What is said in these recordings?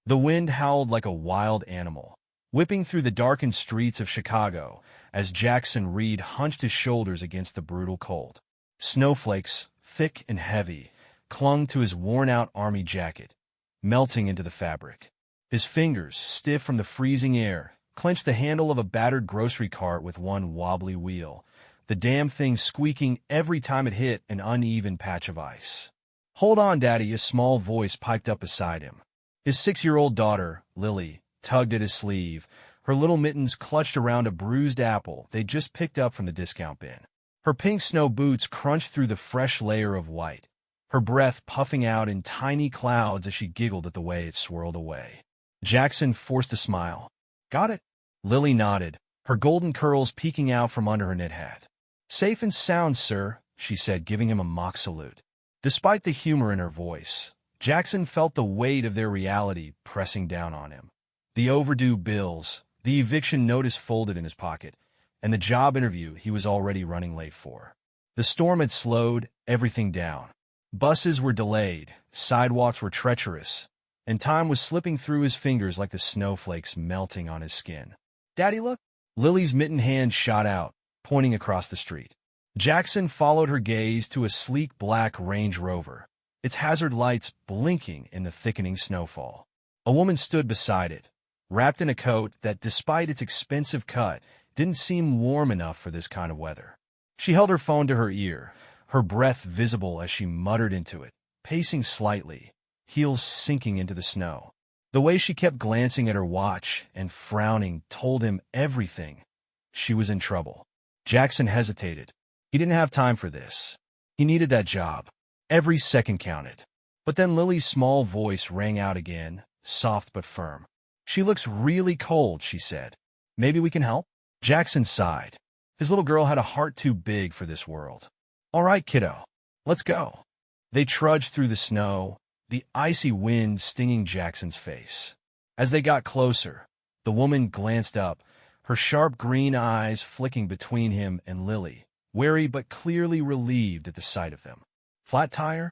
The wind howled like a wild animal, whipping through the darkened streets of Chicago as Jackson Reed hunched his shoulders against the brutal cold. Snowflakes, thick and heavy, clung to his worn-out army jacket, melting into the fabric. His fingers, stiff from the freezing air, clenched the handle of a battered grocery cart with one wobbly wheel, the damn thing squeaking every time it hit an uneven patch of ice. "Hold on, Daddy," a small voice piped up beside him. His 6-year-old daughter, Lily, tugged at his sleeve, her little mittens clutched around a bruised apple they'd just picked up from the discount bin. Her pink snow boots crunched through the fresh layer of white, her breath puffing out in tiny clouds as she giggled at the way it swirled away. Jackson forced a smile. "Got it?" Lily nodded, her golden curls peeking out from under her knit hat. "Safe and sound, sir," she said, giving him a mock salute. Despite the humor in her voice, Jackson felt the weight of their reality pressing down on him. The overdue bills, the eviction notice folded in his pocket, and the job interview he was already running late for. The storm had slowed everything down. Buses were delayed, sidewalks were treacherous, and time was slipping through his fingers like the snowflakes melting on his skin. "Daddy, look!" Lily's mittened hand shot out, pointing across the street. Jackson followed her gaze to a sleek black Range Rover, its hazard lights blinking in the thickening snowfall. A woman stood beside it, wrapped in a coat that, despite its expensive cut, didn't seem warm enough for this kind of weather. She held her phone to her ear, her breath visible as she muttered into it, pacing slightly, heels sinking into the snow. The way she kept glancing at her watch and frowning told him everything. She was in trouble. Jackson hesitated. He didn't have time for this. He needed that job. Every second counted. But then Lily's small voice rang out again, soft but firm. "She looks really cold," she said. "Maybe we can help?" Jackson sighed. His little girl had a heart too big for this world. "All right, kiddo. Let's go." They trudged through the snow, the icy wind stinging Jackson's face. As they got closer, the woman glanced up, her sharp green eyes flicking between him and Lily, wary but clearly relieved at the sight of them. "Flat tire?"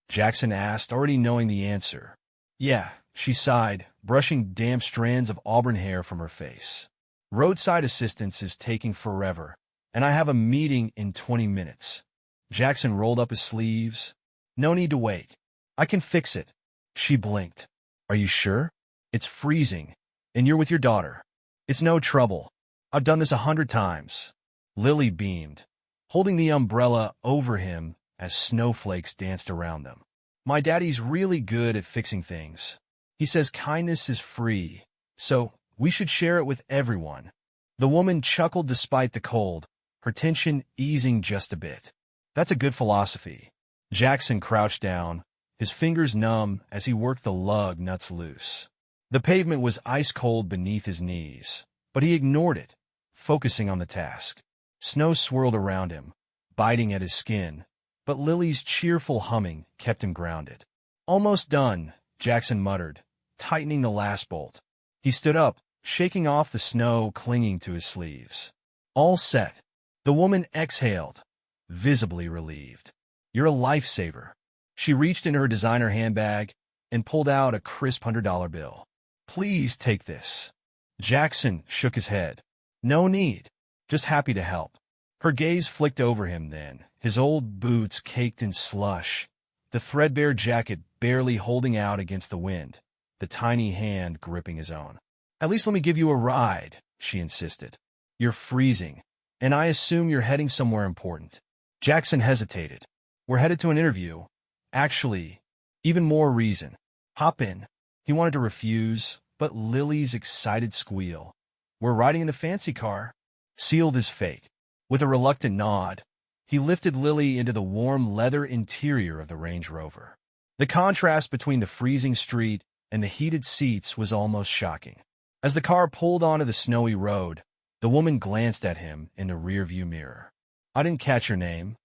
Jackson asked, already knowing the answer. "Yeah," she sighed, brushing damp strands of auburn hair from her face. "Roadside assistance is taking forever, and I have a meeting in 20 minutes. Jackson rolled up his sleeves. "No need to wait. I can fix it." She blinked. "Are you sure? It's freezing, and you're with your daughter. It's no trouble. I've done this 100 times. Lily beamed, holding the umbrella over him as snowflakes danced around them. "My daddy's really good at fixing things. He says kindness is free, so we should share it with everyone." The woman chuckled despite the cold, her tension easing just a bit. "That's a good philosophy." Jackson crouched down, his fingers numb as he worked the lug nuts loose. The pavement was ice-cold beneath his knees, but he ignored it, focusing on the task. Snow swirled around him, biting at his skin, but Lily's cheerful humming kept him grounded. "Almost done," Jackson muttered, tightening the last bolt. He stood up, shaking off the snow clinging to his sleeves. "All set." The woman exhaled, visibly relieved. "You're a lifesaver." She reached into her designer handbag and pulled out a crisp $100 bill. "Please take this." Jackson shook his head. "No need. Just happy to help." Her gaze flicked over him then, his old boots caked in slush, the threadbare jacket barely holding out against the wind, the tiny hand gripping his own. "At least let me give you a ride," she insisted. "You're freezing, and I assume you're heading somewhere important." Jackson hesitated. "We're headed to an interview. Actually, even more reason. Hop in." He wanted to refuse, but Lily's excited squeal, "We're riding in the fancy car," sealed his fate. With a reluctant nod, he lifted Lily into the warm leather interior of the Range Rover. The contrast between the freezing street and the heated seats was almost shocking. As the car pulled onto the snowy road, the woman glanced at him in the rearview mirror. "I didn't catch your name."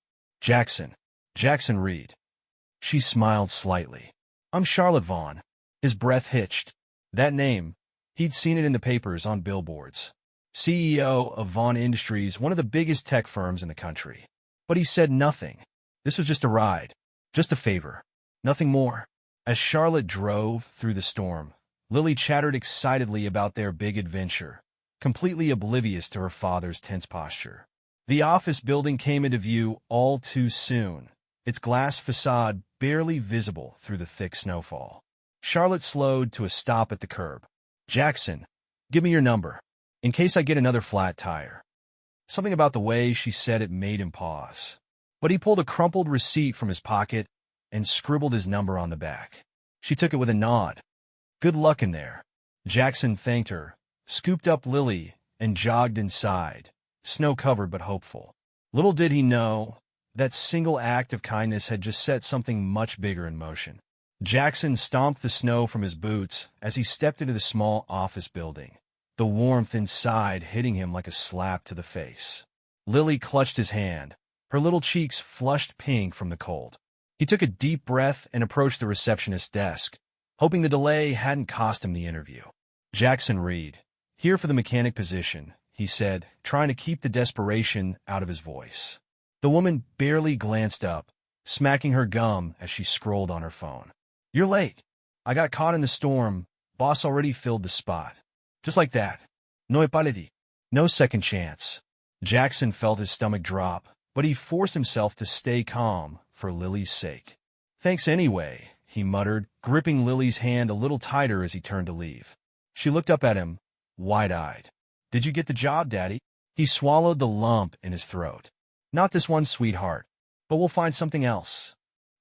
"Jackson. Jackson Reed." She smiled slightly. "I'm Charlotte Vaughn." His breath hitched. That name, he'd seen it in the papers on billboards. CEO of Vaughn Industries, one of the biggest tech firms in the country. But he said nothing. This was just a ride, just a favor, nothing more. As Charlotte drove through the storm, Lily chattered excitedly about their big adventure, completely oblivious to her father's tense posture. The office building came into view all too soon, its glass facade barely visible through the thick snowfall. Charlotte slowed to a stop at the curb. "Jackson, give me your number, in case I get another flat tire." Something about the way she said it made him pause. But he pulled a crumpled receipt from his pocket and scribbled his number on the back. She took it with a nod. "Good luck in there." Jackson thanked her, scooped up Lily, and jogged inside, snow-covered but hopeful. Little did he know, that single act of kindness had just set something much bigger in motion. Jackson stomped the snow from his boots as he stepped into the small office building, the warmth inside hitting him like a slap to the face. Lily clutched his hand, her little cheeks flushed pink from the cold. He took a deep breath and approached the receptionist's desk, hoping the delay hadn't cost him the interview. "Jackson Reed, here for the mechanic position," he said, trying to keep the desperation out of his voice. The woman barely glanced up, smacking her gum as she scrolled on her phone. "You're late. I got caught in the storm. Boss already filled the spot." Just like that. No epaledi. No second chance. Jackson felt his stomach drop, but he forced himself to stay calm for Lily's sake. "Thanks anyway," he muttered, gripping Lily's hand a little tighter as he turned to leave. She looked up at him, wide-eyed. "Did you get the job, Daddy?" He swallowed the lump in his throat. "Not this one, sweetheart, but we'll find something else."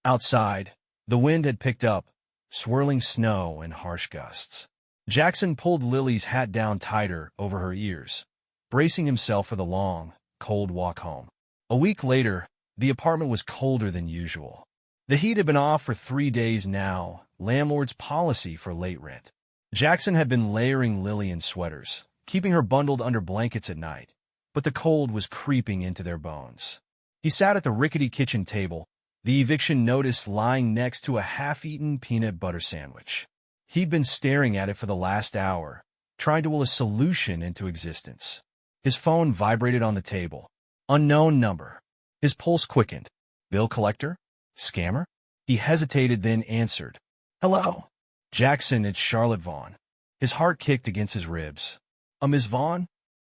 Outside, the wind had picked up, swirling snow in harsh gusts. Jackson pulled Lily's hat down tighter over her ears, bracing himself for the long, cold walk home. A week later, the apartment was colder than usual. The heat had been off for 3 days now, landlord's policy for late rent. Jackson had been layering Lily in sweaters, keeping her bundled under blankets at night, but the cold was creeping into their bones. He sat at the rickety kitchen table, the eviction notice lying next to a half-eaten peanut butter sandwich. He'd been staring at it for the last hour, trying to will a solution into existence. His phone vibrated on the table. Unknown number. His pulse quickened. Bill collector? Scammer? He hesitated, then answered. "Hello." "Jackson, it's Charlotte Vaughn." His heart kicked against his ribs. Miss Vaughn?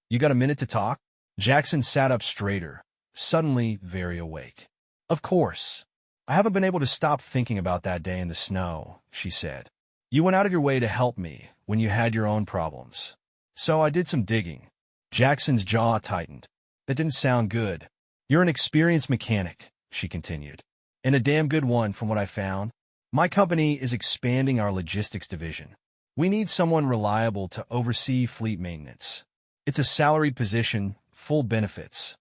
You got a minute to talk?" Jackson sat up straighter, suddenly very awake. "Of course. I haven't been able to stop thinking about that day in the snow," she said. "You went out of your way to help me when you had your own problems. So I did some digging." Jackson's jaw tightened. "That didn't sound good." "You're an experienced mechanic," she continued, "and a damn good one from what I found. My company is expanding our logistics division. We need someone reliable to oversee fleet maintenance. It's a salaried position, full benefits."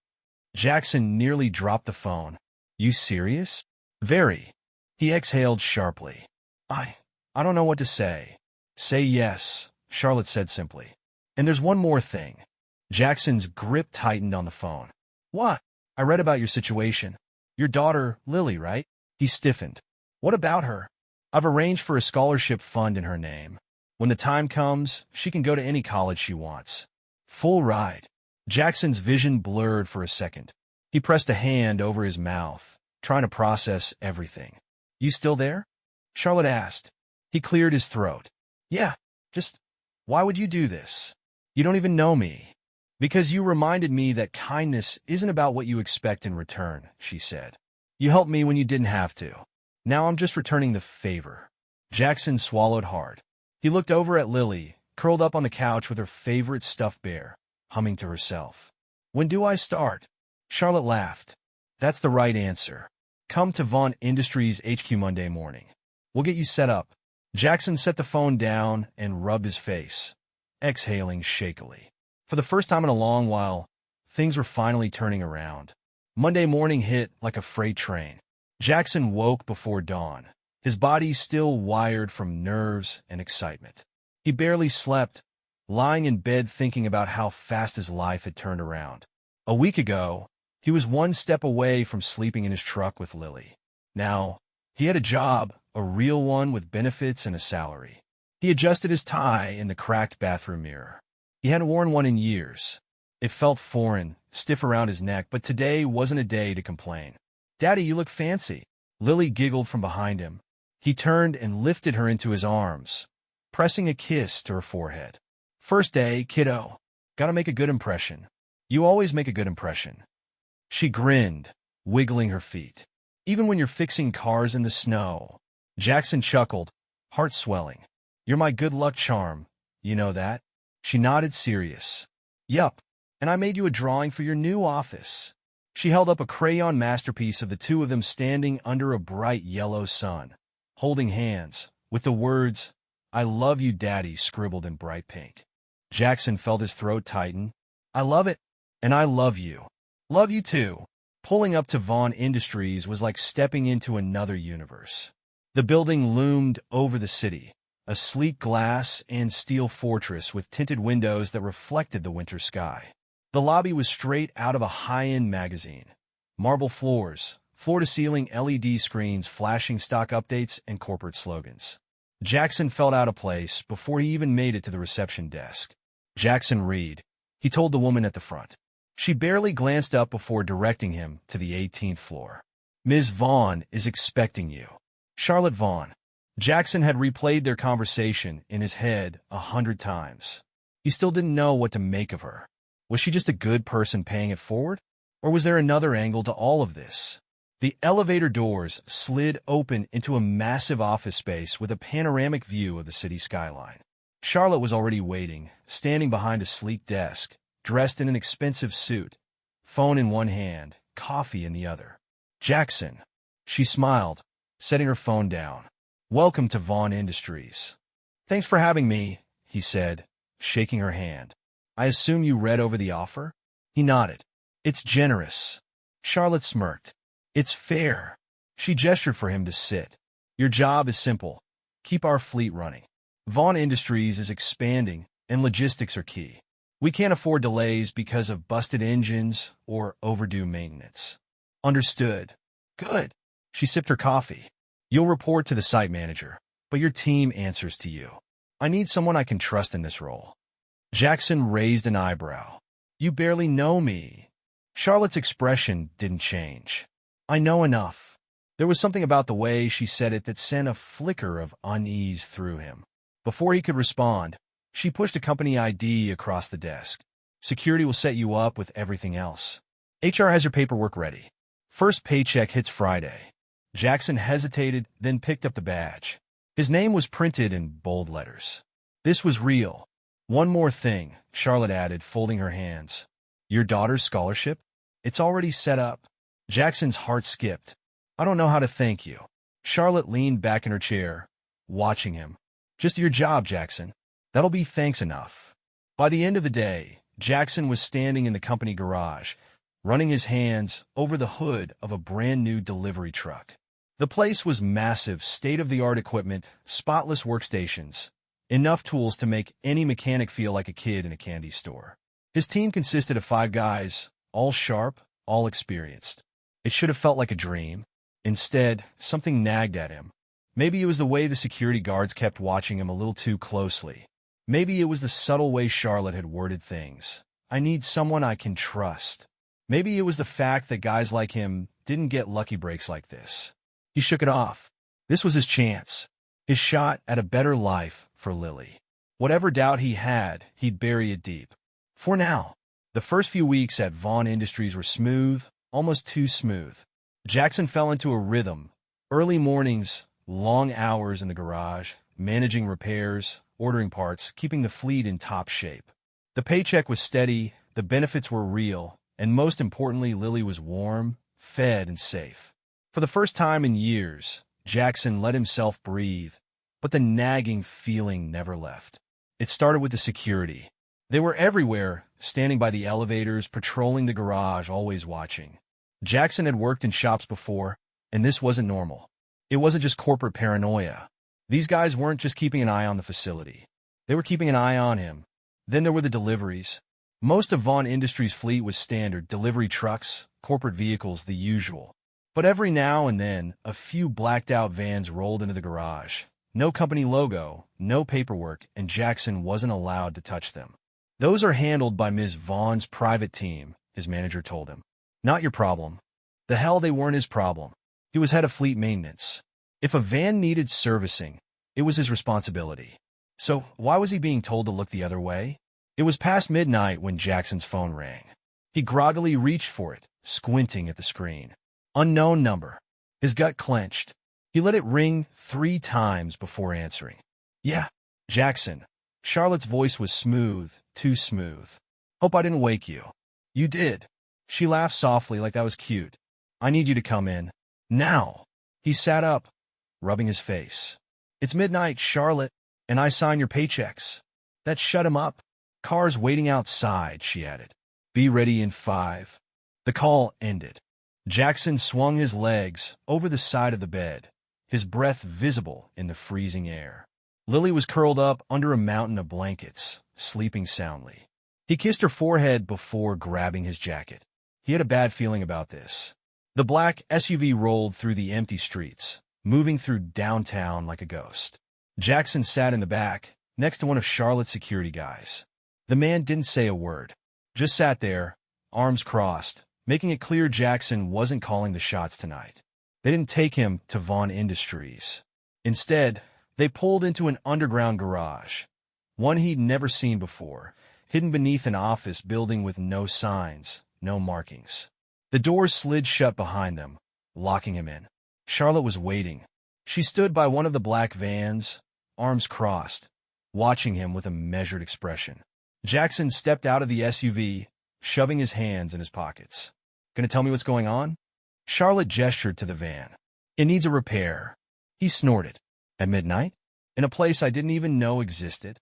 Jackson nearly dropped the phone. "You serious?" "Very." He exhaled sharply. I don't know what to say." "Say yes," Charlotte said simply. "And there's one more thing." Jackson's grip tightened on the phone. "What?" "I read about your situation. Your daughter, Lily, right?" He stiffened. "What about her?" "I've arranged for a scholarship fund in her name. When the time comes, she can go to any college she wants. Full ride." Jackson's vision blurred for a second. He pressed a hand over his mouth, trying to process everything. "You still there?" Charlotte asked. He cleared his throat. "Yeah, just, why would you do this? You don't even know me." "Because you reminded me that kindness isn't about what you expect in return," she said. "You helped me when you didn't have to. Now I'm just returning the favor." Jackson swallowed hard. He looked over at Lily, curled up on the couch with her favorite stuffed bear, humming to herself. "When do I start?" Charlotte laughed. "That's the right answer. Come to Vaughn Industries HQ Monday morning. We'll get you set up." Jackson set the phone down and rubbed his face, exhaling shakily. For the first time in a long while, things were finally turning around. Monday morning hit like a freight train. Jackson woke before dawn, his body still wired from nerves and excitement. He barely slept, lying in bed thinking about how fast his life had turned around. A week ago, he was one step away from sleeping in his truck with Lily. Now, he had a job, a real one with benefits and a salary. He adjusted his tie in the cracked bathroom mirror. He hadn't worn one in years. It felt foreign, stiff around his neck, but today wasn't a day to complain. "Daddy, you look fancy." Lily giggled from behind him. He turned and lifted her into his arms, pressing a kiss to her forehead. "First day, kiddo. Gotta make a good impression. You always make a good impression." She grinned, wiggling her feet. "Even when you're fixing cars in the snow." Jackson chuckled, heart swelling. "You're my good luck charm, you know that?" She nodded, serious. "Yup, and I made you a drawing for your new office." She held up a crayon masterpiece of the two of them standing under a bright yellow sun, holding hands, with the words, "I love you, Daddy," scribbled in bright pink. Jackson felt his throat tighten. "I love it, and I love you. Love you too." Pulling up to Vaughn Industries was like stepping into another universe. The building loomed over the city, a sleek glass and steel fortress with tinted windows that reflected the winter sky. The lobby was straight out of a high-end magazine. Marble floors, floor-to-ceiling LED screens flashing stock updates and corporate slogans. Jackson felt out of place before he even made it to the reception desk. "Jackson Reed," he told the woman at the front. She barely glanced up before directing him to the 18th floor. "Ms. Vaughn is expecting you." Charlotte Vaughn. Jackson had replayed their conversation in his head 100 times. He still didn't know what to make of her. Was she just a good person paying it forward? Or was there another angle to all of this? The elevator doors slid open into a massive office space with a panoramic view of the city skyline. Charlotte was already waiting, standing behind a sleek desk, dressed in an expensive suit, phone in one hand, coffee in the other. "Jackson." She smiled, setting her phone down. "Welcome to Vaughn Industries." "Thanks for having me," he said, shaking her hand. "I assume you read over the offer?" He nodded. "It's generous." Charlotte smirked. "It's fair." She gestured for him to sit. "Your job is simple. Keep our fleet running. Vaughn Industries is expanding, and logistics are key. We can't afford delays because of busted engines or overdue maintenance." "Understood." "Good." She sipped her coffee. "You'll report to the site manager, but your team answers to you. I need someone I can trust in this role." Jackson raised an eyebrow. "You barely know me." Charlotte's expression didn't change. "I know enough." There was something about the way she said it that sent a flicker of unease through him. Before he could respond, she pushed a company ID across the desk. "Security will set you up with everything else. HR has your paperwork ready. First paycheck hits Friday." Jackson hesitated, then picked up the badge. His name was printed in bold letters. This was real. "One more thing," Charlotte added, folding her hands. "Your daughter's scholarship? It's already set up." Jackson's heart skipped. "I don't know how to thank you." Charlotte leaned back in her chair, watching him. "Just your job, Jackson. That'll be thanks enough." By the end of the day, Jackson was standing in the company garage, running his hands over the hood of a brand-new delivery truck. The place was massive, state-of-the-art equipment, spotless workstations, enough tools to make any mechanic feel like a kid in a candy store. His team consisted of 5 guys, all sharp, all experienced. It should have felt like a dream. Instead, something nagged at him. Maybe it was the way the security guards kept watching him a little too closely. Maybe it was the subtle way Charlotte had worded things. "I need someone I can trust." Maybe it was the fact that guys like him didn't get lucky breaks like this. He shook it off. This was his chance. His shot at a better life for Lily. Whatever doubt he had, he'd bury it deep. For now. The first few weeks at Vaughn Industries were smooth, almost too smooth. Jackson fell into a rhythm. Early mornings, long hours in the garage, managing repairs, ordering parts, keeping the fleet in top shape. The paycheck was steady, the benefits were real, and most importantly, Lily was warm, fed, and safe. For the first time in years, Jackson let himself breathe, but the nagging feeling never left. It started with the security. They were everywhere, standing by the elevators, patrolling the garage, always watching. Jackson had worked in shops before, and this wasn't normal. It wasn't just corporate paranoia. These guys weren't just keeping an eye on the facility. They were keeping an eye on him. Then there were the deliveries. Most of Vaughn Industries' fleet was standard delivery trucks, corporate vehicles, the usual. But every now and then, a few blacked-out vans rolled into the garage. No company logo, no paperwork, and Jackson wasn't allowed to touch them. "Those are handled by Ms. Vaughn's private team," his manager told him. "Not your problem." The hell, they weren't his problem. He was head of fleet maintenance. If a van needed servicing, it was his responsibility. So why was he being told to look the other way? It was past midnight when Jackson's phone rang. He groggily reached for it, squinting at the screen. Unknown number. His gut clenched. He let it ring 3 times before answering. Yeah, Jackson. Charlotte's voice was smooth, too smooth. Hope I didn't wake you. You did. She laughed softly like that was cute. I need you to come in. Now. He sat up, rubbing his face. It's midnight, Charlotte, and I sign your paychecks. That shut him up. Car's waiting outside, she added. Be ready in 5. The call ended. Jackson swung his legs over the side of the bed, his breath visible in the freezing air. Lily was curled up under a mountain of blankets, sleeping soundly. He kissed her forehead before grabbing his jacket. He had a bad feeling about this. The black SUV rolled through the empty streets, moving through downtown like a ghost. Jackson sat in the back, next to one of Charlotte's security guys. The man didn't say a word, just sat there, arms crossed, making it clear Jackson wasn't calling the shots tonight. They didn't take him to Vaughn Industries. Instead, they pulled into an underground garage, one he'd never seen before, hidden beneath an office building with no signs, no markings. The doors slid shut behind them, locking him in. Charlotte was waiting. She stood by one of the black vans, arms crossed, watching him with a measured expression. Jackson stepped out of the SUV, shoving his hands in his pockets. Gonna tell me what's going on? Charlotte gestured to the van. It needs a repair. He snorted. At midnight? In a place I didn't even know existed?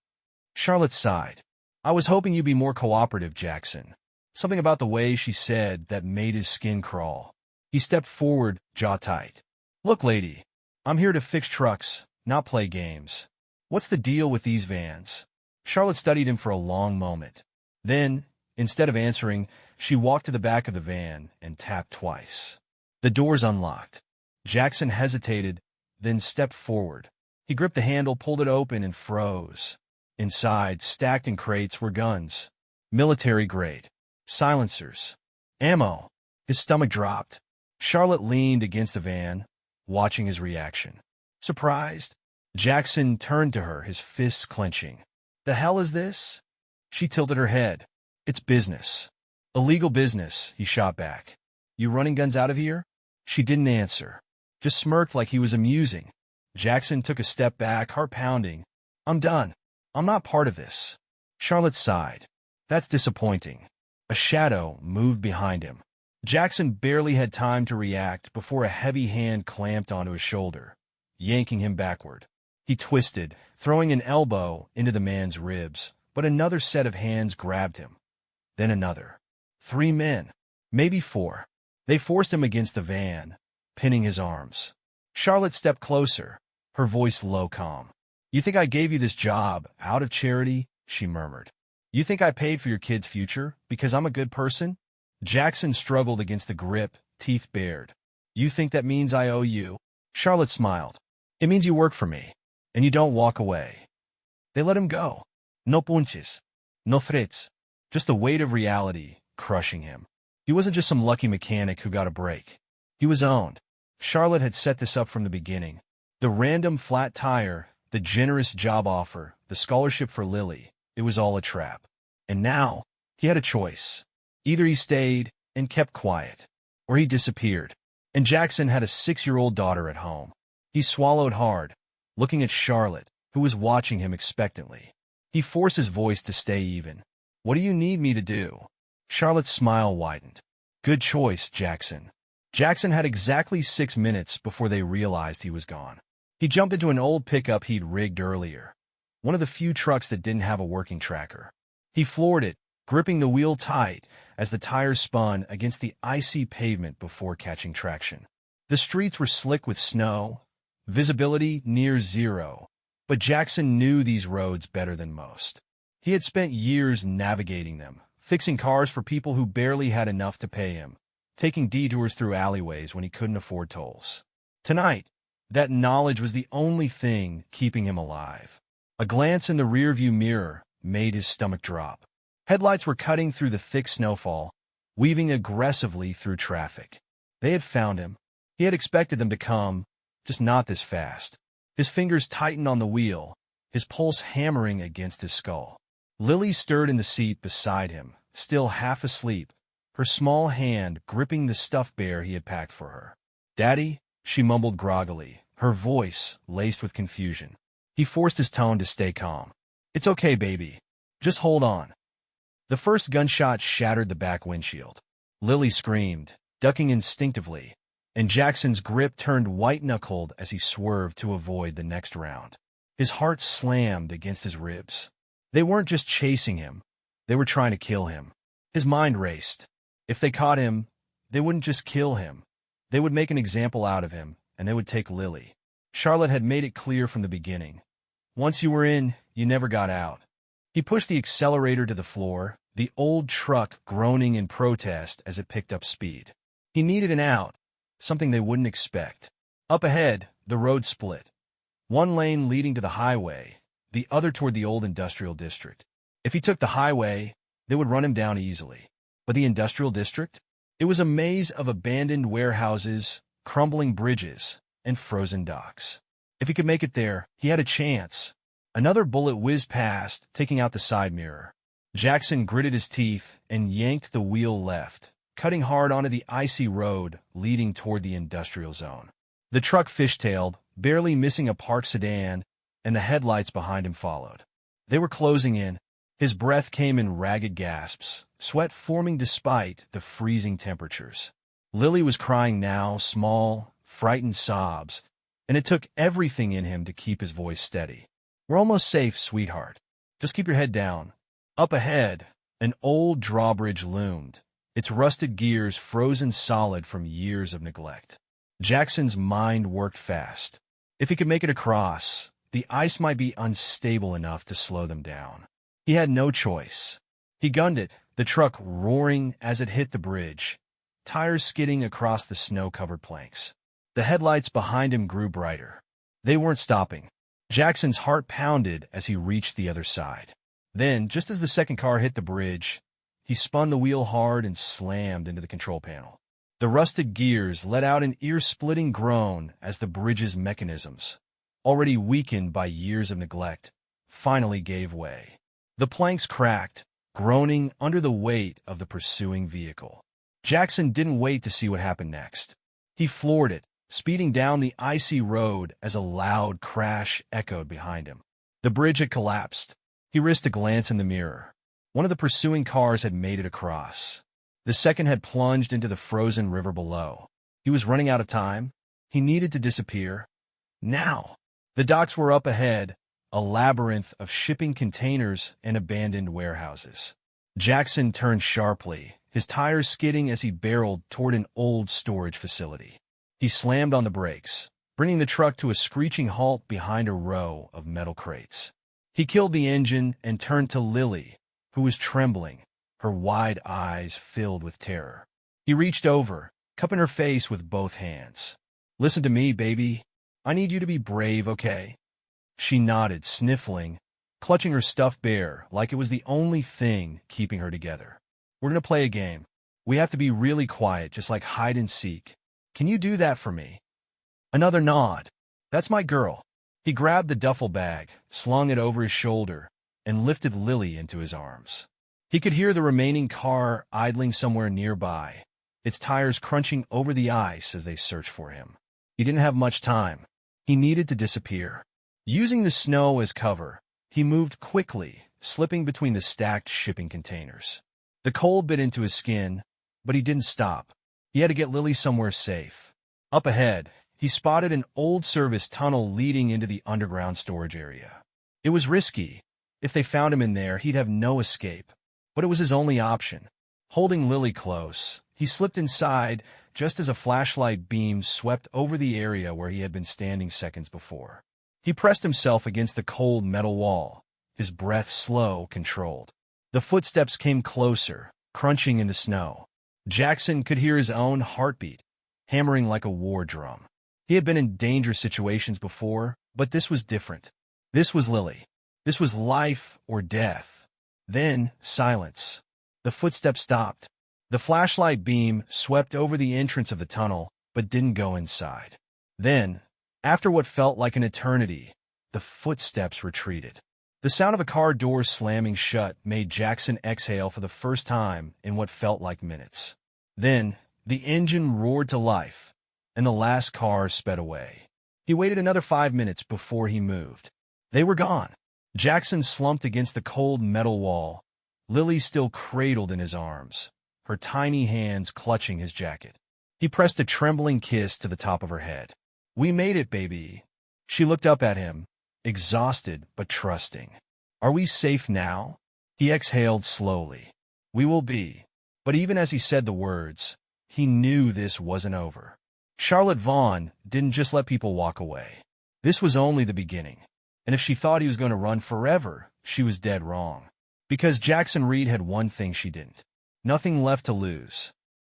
Charlotte sighed. I was hoping you'd be more cooperative, Jackson. Something about the way she said that made his skin crawl. He stepped forward, jaw tight. Look, lady, I'm here to fix trucks, not play games. What's the deal with these vans? Charlotte studied him for a long moment. Then, instead of answering, she walked to the back of the van and tapped twice. The doors unlocked. Jackson hesitated, then stepped forward. He gripped the handle, pulled it open, and froze. Inside, stacked in crates, were guns. Military grade. Silencers. Ammo. His stomach dropped. Charlotte leaned against the van, watching his reaction. Surprised? Jackson turned to her, his fists clenching. The hell is this? She tilted her head. It's business. Illegal business, he shot back. You running guns out of here? She didn't answer. Just smirked like he was amusing. Jackson took a step back, heart pounding. I'm done. I'm not part of this. Charlotte sighed. That's disappointing. A shadow moved behind him. Jackson barely had time to react before a heavy hand clamped onto his shoulder, yanking him backward. He twisted, throwing an elbow into the man's ribs, but another set of hands grabbed him. Then another. 3 men, maybe 4. They forced him against the van, pinning his arms. Charlotte stepped closer, her voice low, calm. You think I gave you this job out of charity? She murmured. You think I paid for your kid's future because I'm a good person? Jackson struggled against the grip, teeth bared. You think that means I owe you? Charlotte smiled. It means you work for me, and you don't walk away. They let him go. No punches. No threats. Just the weight of reality crushing him. He wasn't just some lucky mechanic who got a break. He was owned. Charlotte had set this up from the beginning. The random flat tire, the generous job offer, the scholarship for Lily. It was all a trap. And now, he had a choice. Either he stayed and kept quiet, or he disappeared. And Jackson had a 6-year-old daughter at home. He swallowed hard, looking at Charlotte, who was watching him expectantly. He forced his voice to stay even. What do you need me to do? Charlotte's smile widened. Good choice, Jackson. Jackson had exactly 6 minutes before they realized he was gone. He jumped into an old pickup he'd rigged earlier, one of the few trucks that didn't have a working tracker. He floored it, gripping the wheel tight as the tires spun against the icy pavement before catching traction. The streets were slick with snow, visibility near zero, but Jackson knew these roads better than most. He had spent years navigating them, fixing cars for people who barely had enough to pay him, taking detours through alleyways when he couldn't afford tolls. Tonight, that knowledge was the only thing keeping him alive. A glance in the rearview mirror made his stomach drop. Headlights were cutting through the thick snowfall, weaving aggressively through traffic. They had found him. He had expected them to come, just not this fast. His fingers tightened on the wheel, his pulse hammering against his skull. Lily stirred in the seat beside him, still half asleep, her small hand gripping the stuffed bear he had packed for her. "Daddy," she mumbled groggily, her voice laced with confusion. He forced his tone to stay calm. "It's okay, baby. Just hold on." The first gunshot shattered the back windshield. Lily screamed, ducking instinctively, and Jackson's grip turned white-knuckled as he swerved to avoid the next round. His heart slammed against his ribs. They weren't just chasing him. They were trying to kill him. His mind raced. If they caught him, they wouldn't just kill him. They would make an example out of him, and they would take Lily. Charlotte had made it clear from the beginning. Once you were in, you never got out. He pushed the accelerator to the floor, the old truck groaning in protest as it picked up speed. He needed an out, something they wouldn't expect. Up ahead, the road split. One lane leading to the highway, the other toward the old industrial district. If he took the highway, they would run him down easily. But the industrial district? It was a maze of abandoned warehouses, crumbling bridges, and frozen docks. If he could make it there, he had a chance. Another bullet whizzed past, taking out the side mirror. Jackson gritted his teeth and yanked the wheel left, cutting hard onto the icy road leading toward the industrial zone. The truck fishtailed, barely missing a parked sedan, and the headlights behind him followed. They were closing in. His breath came in ragged gasps, sweat forming despite the freezing temperatures. Lily was crying now, small, frightened sobs, and it took everything in him to keep his voice steady. "We're almost safe, sweetheart. Just keep your head down." Up ahead, an old drawbridge loomed, its rusted gears frozen solid from years of neglect. Jackson's mind worked fast. If he could make it across, the ice might be unstable enough to slow them down. He had no choice. He gunned it, the truck roaring as it hit the bridge, tires skidding across the snow-covered planks. The headlights behind him grew brighter. They weren't stopping. Jackson's heart pounded as he reached the other side. Then, just as the second car hit the bridge, he spun the wheel hard and slammed into the control panel. The rusted gears let out an ear-splitting groan as the bridge's mechanisms, already weakened by years of neglect, finally gave way. The planks cracked, groaning under the weight of the pursuing vehicle. Jackson didn't wait to see what happened next. He floored it, speeding down the icy road as a loud crash echoed behind him. The bridge had collapsed. He risked a glance in the mirror. One of the pursuing cars had made it across. The second had plunged into the frozen river below. He was running out of time. He needed to disappear. Now! The docks were up ahead, a labyrinth of shipping containers and abandoned warehouses. Jackson turned sharply, his tires skidding as he barreled toward an old storage facility. He slammed on the brakes, bringing the truck to a screeching halt behind a row of metal crates. He killed the engine and turned to Lily, who was trembling, her wide eyes filled with terror. He reached over, cupping her face with both hands. "Listen to me, baby. I need you to be brave, okay?" She nodded, sniffling, clutching her stuffed bear like it was the only thing keeping her together. "We're going to play a game. We have to be really quiet, just like hide and seek. Can you do that for me?" Another nod. "That's my girl." He grabbed the duffel bag, slung it over his shoulder, and lifted Lily into his arms. He could hear the remaining car idling somewhere nearby, its tires crunching over the ice as they searched for him. He didn't have much time. He needed to disappear. Using the snow as cover, he moved quickly, slipping between the stacked shipping containers. The cold bit into his skin, but he didn't stop. He had to get Lily somewhere safe. Up ahead, he spotted an old service tunnel leading into the underground storage area. It was risky. If they found him in there, he'd have no escape. But it was his only option. Holding Lily close, he slipped inside just as a flashlight beam swept over the area where he had been standing seconds before. He pressed himself against the cold metal wall, his breath slow, controlled. The footsteps came closer, crunching in the snow. Jackson could hear his own heartbeat, hammering like a war drum. He had been in dangerous situations before, but this was different. This was Lily. This was life or death. Then, silence. The footsteps stopped. The flashlight beam swept over the entrance of the tunnel, but didn't go inside. Then, after what felt like an eternity, the footsteps retreated. The sound of a car door slamming shut made Jackson exhale for the first time in what felt like minutes. Then, the engine roared to life, and the last car sped away. He waited another 5 minutes before he moved. They were gone. Jackson slumped against the cold metal wall, Lily still cradled in his arms, her tiny hands clutching his jacket. He pressed a trembling kiss to the top of her head. "We made it, baby." She looked up at him, exhausted but trusting. "Are we safe now?" He exhaled slowly. "We will be." But even as he said the words, he knew this wasn't over. Charlotte Vaughn didn't just let people walk away. This was only the beginning. And if she thought he was going to run forever, she was dead wrong. Because Jackson Reed had one thing she didn't. Nothing left to lose.